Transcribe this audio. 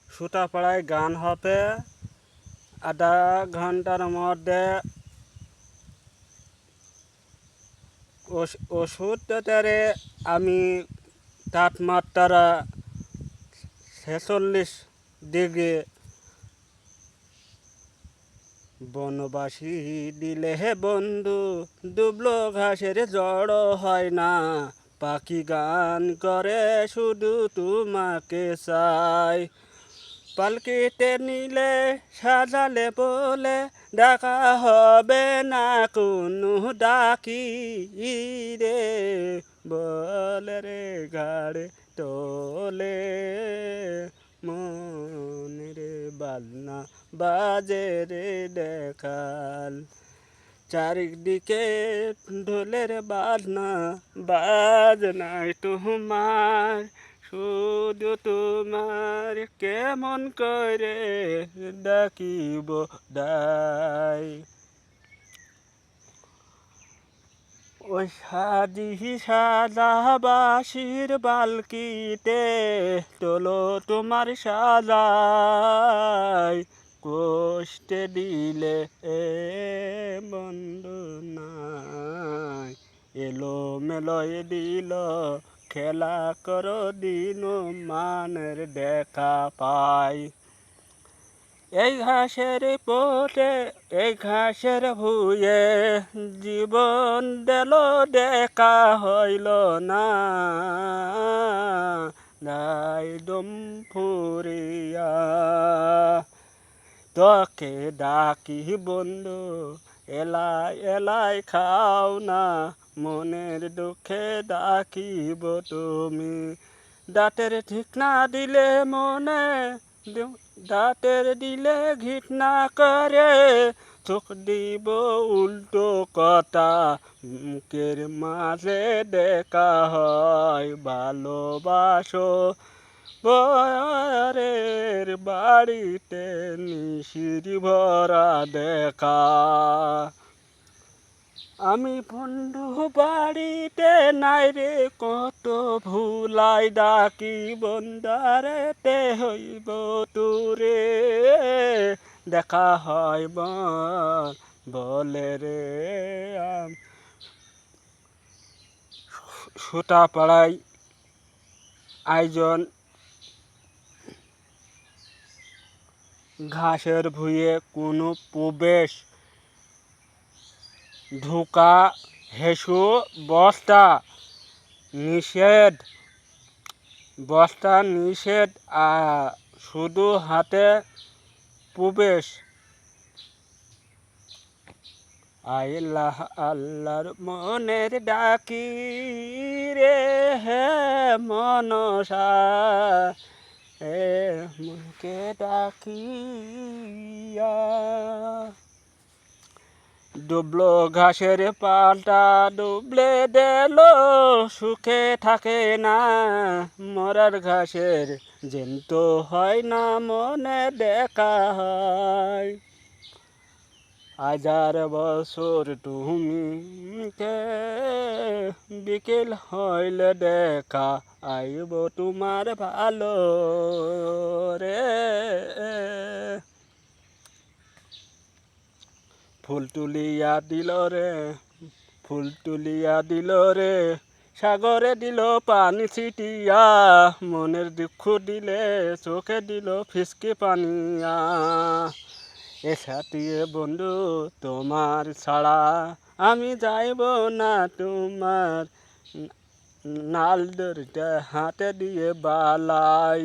সুতাপাড়ায় গান হবে আধা ঘন্টার মধ্যে। ওষুধটারে আমি তাপমাত্রা 46 ডিগ্রি। বনবাসী দিলে হে বন্ধু দুবলো ঘাসের জড় হয় না। পাখি গান করে শুধু তোমাকে চাই। পালকিতে নিলে সাজালে বলে ডাকা হবে না কোনো ডাকি রে। বলে রে ঘাড়ে তোলে মনের বাজনা বাজে রে দেখাল। চারিদিকে ঢোলের বাজনায় তোমার শুধু তোমার কেমন করে ডাকিব দাই। ওই সাজাবাসির বালকিতে তোলো তোমার সাজাই। কষ্টে দিলে বন্ধু নাই এলো মেলয় দিল খেলা করো দিন মানের দেখা পাই। এই ঘাসের ভুয়ে জীবন দিল দেখা হইল না। নাই দম ফুরিয়া তোকে ডাকি বন্ধু এলাই খাও না। মনের দুঃখে ডাকিব তুমি দাঁতের ঠিক না দিলে মনে দাঁতের দিলে ঘিট না করে। চোখ দিব উল্টো কথা মুখের মাঝে দেখা হয়। ভালোবাসো বরের বাড়িতে নিশির ভরা দেখা। আমি বন্ধু বাড়িতে নাই রে কত ভুলাই ডাকি বন্দারেতে হইব তুরে দেখা হয় বলে রে। সুতাপাড়ায় আয়োজন ঘাসের ভুঁয়ে কোনো প্রবেশ ঢোকা হেসু বস্তা নিষেধ শুধু হাতে প্রবেশ। আল্লাহর মনের ডাকি রে হে মনসা মনকে ডাকিয়া। ডুবলো ঘাসের পাল্টা ডুবলে দিল সুখে থাকে না। মরার ঘাসের জ্যান্ত হয় না মনে দেখা হয়। 1000 বছর তুমি বিকেল হইলে দেখা আইব তোমার ভালো রে। ফুল তুলিয়া দিল রে সাগরে দিল পানি ছিটিয়া। মনের দুঃখ দিলে চোখে দিল ফিসকে পানিয়া। এ সাথিয়ে বন্ধু তোমার ছাড়া আমি যাইব না। তোমার নাল দড়িটা হাতে দিয়ে বালাই